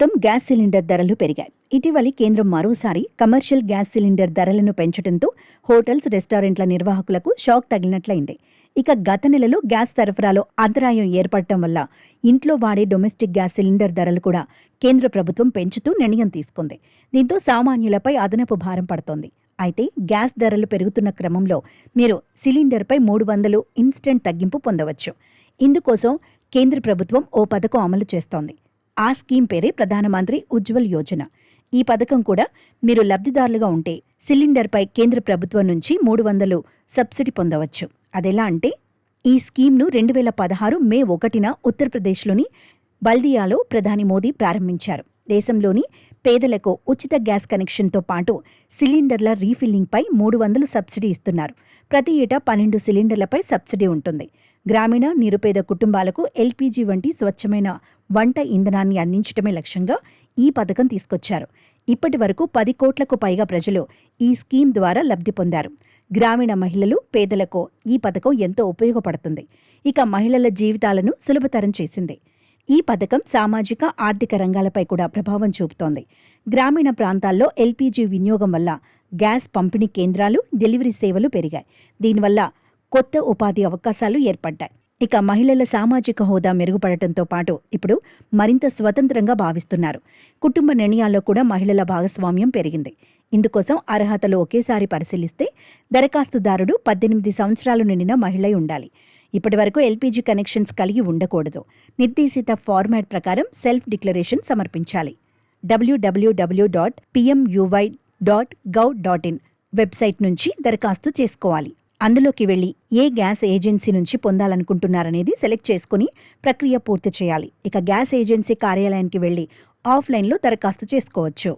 ప్రస్తుతం gas cylinder ధరలు పెరిగాయి. ఇటీవలి కేంద్రం మరోసారి కమర్షియల్ గ్యాస్ సిలిండర్ ధరలను పెంచడంతో హోటల్స్, రెస్టారెంట్ల నిర్వాహకులకు షాక్ తగిలినట్లయింది. ఇక గత నెలలో గ్యాస్ సరఫరాలో అంతరాయం ఏర్పడటం వల్ల ఇంట్లో వాడే డొమెస్టిక్ గ్యాస్ సిలిండర్ ధరలు కూడా కేంద్ర ప్రభుత్వం పెంచుతూ నిర్ణయం తీసుకుంది. దీంతో సామాన్యులపై అదనపు భారం పడుతోంది. అయితే గ్యాస్ ధరలు పెరుగుతున్న క్రమంలో మీరు సిలిండర్పై 300 ఇన్స్టెంట్ తగ్గింపు పొందవచ్చు. ఇందుకోసం కేంద్ర ప్రభుత్వం ఓ పథకం అమలు చేస్తోంది. ఆ స్కీమ్ పేరే ప్రధానమంత్రి ఉజ్వల్ యోజన. ఈ పథకం కూడా మీరు లబ్ధిదారులుగా ఉంటే సిలిండర్పై కేంద్ర ప్రభుత్వం నుంచి 300 సబ్సిడీ పొందవచ్చు. అదెలా అంటే, ఈ స్కీమ్ను 2016 మే 1న ఉత్తరప్రదేశ్లోని బల్దియాలో ప్రధాని మోదీ ప్రారంభించారు. దేశంలోని పేదలకు ఉచిత గ్యాస్ కనెక్షన్తో పాటు సిలిండర్ల రీఫిల్లింగ్పై 300 సబ్సిడీ ఇస్తున్నారు. ప్రతి ఏటా 12 సిలిండర్లపై సబ్సిడీ ఉంటుంది. గ్రామీణ, నిరుపేద కుటుంబాలకు ఎల్పీజీ వంటి స్వచ్ఛమైన వంట ఇంధనాన్ని అందించడమే లక్ష్యంగా ఈ పథకం తీసుకొచ్చారు. ఇప్పటి వరకు 10 కోట్లకు పైగా ప్రజలు ఈ స్కీమ్ ద్వారా లబ్ధి పొందారు. గ్రామీణ మహిళలు, పేదలకు ఈ పథకం ఎంతో ఉపయోగపడుతుంది. ఇక మహిళల జీవితాలను సులభతరం చేసింది. ఈ పథకం సామాజిక, ఆర్థిక రంగాలపై కూడా ప్రభావం చూపుతోంది. గ్రామీణ ప్రాంతాల్లో ఎల్పీజీ వినియోగం వల్ల గ్యాస్ పంపిణీ కేంద్రాలు, డెలివరీ సేవలు పెరిగాయి. దీనివల్ల కొత్త ఉపాధి అవకాశాలు ఏర్పడ్డాయి. ఇక మహిళల సామాజిక హోదా మెరుగుపడటంతో పాటు ఇప్పుడు మరింత స్వతంత్రంగా భావిస్తున్నారు. కుటుంబ నిర్ణయాల్లో కూడా మహిళల భాగస్వామ్యం పెరిగింది. ఇందుకోసం అర్హతలు ఒకేసారి పరిశీలిస్తే దరఖాస్తుదారుడు 18 సంవత్సరాలు నిండిన మహిళై ఉండాలి. ఇప్పటివరకు ఎల్పీజీ కనెక్షన్స్ కలిగి ఉండకూడదు. నిర్దేశిత ఫార్మాట్ ప్రకారం సెల్ఫ్ డిక్లరేషన్ సమర్పించాలి. www.pmuy.gov.in వెబ్సైట్ నుంచి దరఖాస్తు చేసుకోవాలి. అందులోకి వెళ్లి ఏ గ్యాస్ ఏజెన్సీ నుంచి పొందాలనుకుంటున్నారనేది సెలెక్ట్ చేసుకుని ప్రక్రియ పూర్తి చేయాలి. ఇక గ్యాస్ ఏజెన్సీ కార్యాలయానికి వెళ్లి ఆఫ్లైన్లో దరఖాస్తు చేసుకోవచ్చు.